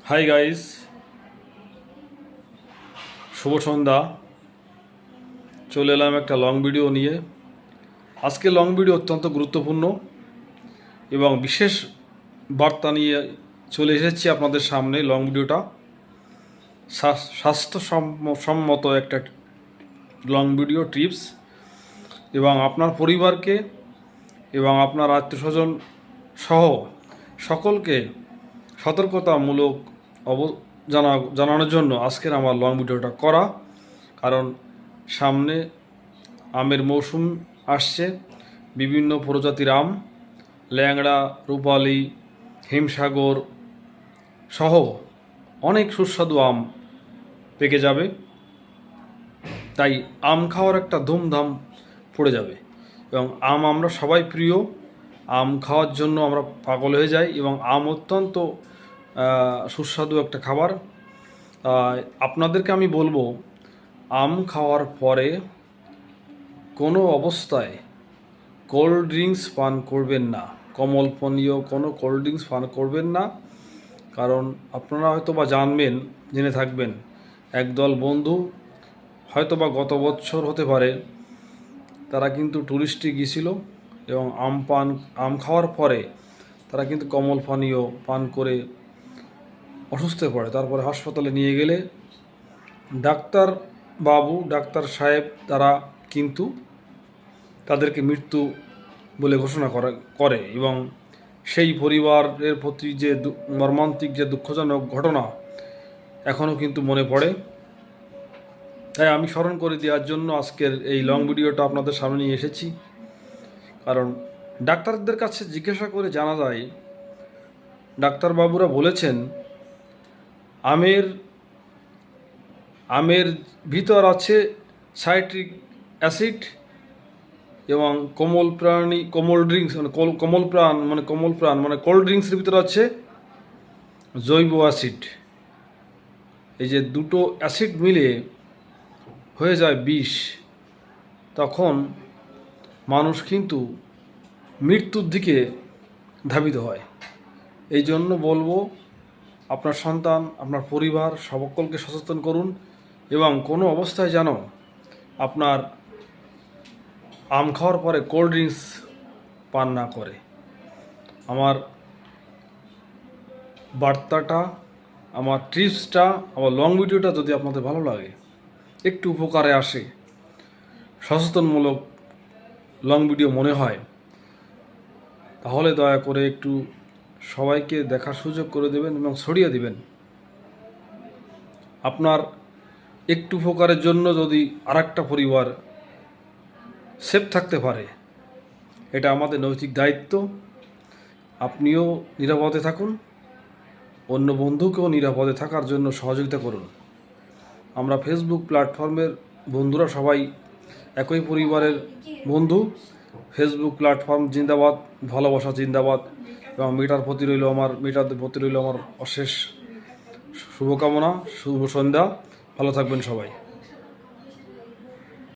Hi guys, শুভ সন্ধ্যা। চলে এলাম একটা লং ভিডিও নিয়ে। আজকে লং ভিডিও অত্যন্ত গুরুত্বপূর্ণ এবং বিশেষ বার্তা নিয়ে চলে এসেছি আপনাদের সামনে। লং ভিডিওটা স্বাস্থ্যসম্মত একটা লং ভিডিও টিপস এবং আপনার পরিবারকে এবং আপনার আত্মীয়স্বজন সহ সকলকে সতর্কতামূলক জানানোর জন্য আজকের আমার লং ভিডিওটা করা। কারণ সামনে আমের মৌসুম আসছে। বিভিন্ন প্রজাতির আম, ল্যাংড়া, রূপালি, হিমসাগর সহ অনেক সুস্বাদু আম পেকে যাবে। তাই আম খাওয়ার একটা ধুমধাম পড়ে যাবে এবং আম আমরা সবাই প্রিয়। আম খাওয়ার জন্য আমরা পাগল হয়ে যাই এবং আম অত্যন্ত সুস্বাদু একটা খাবার। আপনাদেরকে আমি বলবো, আম খাওয়ার পরে কোনো অবস্থায় কোল্ড ড্রিঙ্কস পান করবেন না। কোমল পানীয় কোনো কোল্ড ড্রিঙ্কস পান করবেন না। কারণ আপনারা হয়তো বা জেনে থাকবেন, একদল বন্ধু হয়তো বা গত বছর হতে পারে, তারা কিন্তু ট্যুরিস্টে গিয়েছিল এবং আম খাওয়ার পরে তারা কিন্তু কোমল পানীয় পান করে অসুস্থ হয়ে পড়ে। তারপরে হাসপাতালে নিয়ে গেলে ডাক্তার সাহেব তারা কিন্তু তাদেরকে মৃত্যু বলে ঘোষণা করে এবং সেই পরিবারের প্রতি যে মর্মান্তিক যে দুঃখজনক ঘটনা এখনও কিন্তু মনে পড়ে। তাই আমি স্মরণ করে দেওয়ার জন্য আজকের এই লং ভিডিওটা আপনাদের সামনে নিয়ে এসেছি। কারণ ডাক্তারদের কাছে জিজ্ঞাসা করে জানা যায়, ডাক্তারবাবুরা বলেছেন আমের ভিতর আছে সাইট্রিক অ্যাসিড এবং কোমল ড্রিঙ্কস মানে কোল্ড ড্রিঙ্কসের ভিতরে আছে জৈব অ্যাসিড। এই যে দুটো অ্যাসিড মিলে হয়ে যায় বিষ। তখন মানুষ কিন্তু মৃত্যুর দিকে ধাবিত হয়। এই জন্য বলবো, আপনার সন্তান, আপনার পরিবার সকলকে সচেতন করুন এবং কোনো অবস্থায় যেন আপনার আম খাওয়ার পরে কোল্ড ড্রিঙ্কস পান না করে। আমার বার্তাটা, আমার টিপসটা, আমার লং ভিডিওটা যদি আপনাদের ভালো লাগে, একটু উপকারে আসে, সচেতনমূলক লং ভিডিও মনে হয়, তাহলে দয়া করে একটু সবাইকে দেখার সুযোগ করে দেবেন এবং ছড়িয়ে দিবেন। আপনার একটু উপকারের জন্য যদি আরেকটা পরিবার সেফ থাকতে পারে, এটা আমাদের নৈতিক দায়িত্ব। আপনিও নিরাপদে থাকুন, অন্য বন্ধুকেও নিরাপদে থাকার জন্য সহযোগিতা করুন। আমরা ফেসবুক প্ল্যাটফর্মের বন্ধুরা সবাই একই পরিবারের বন্ধু। ফেসবুক প্ল্যাটফর্ম জিন্দাবাদ, ভালোবাসা জিন্দাবাদ এবং মিটারদের প্রতি রইল আমার অশেষ শুভকামনা। শুভ সন্ধ্যা, ভালো থাকবেন সবাই।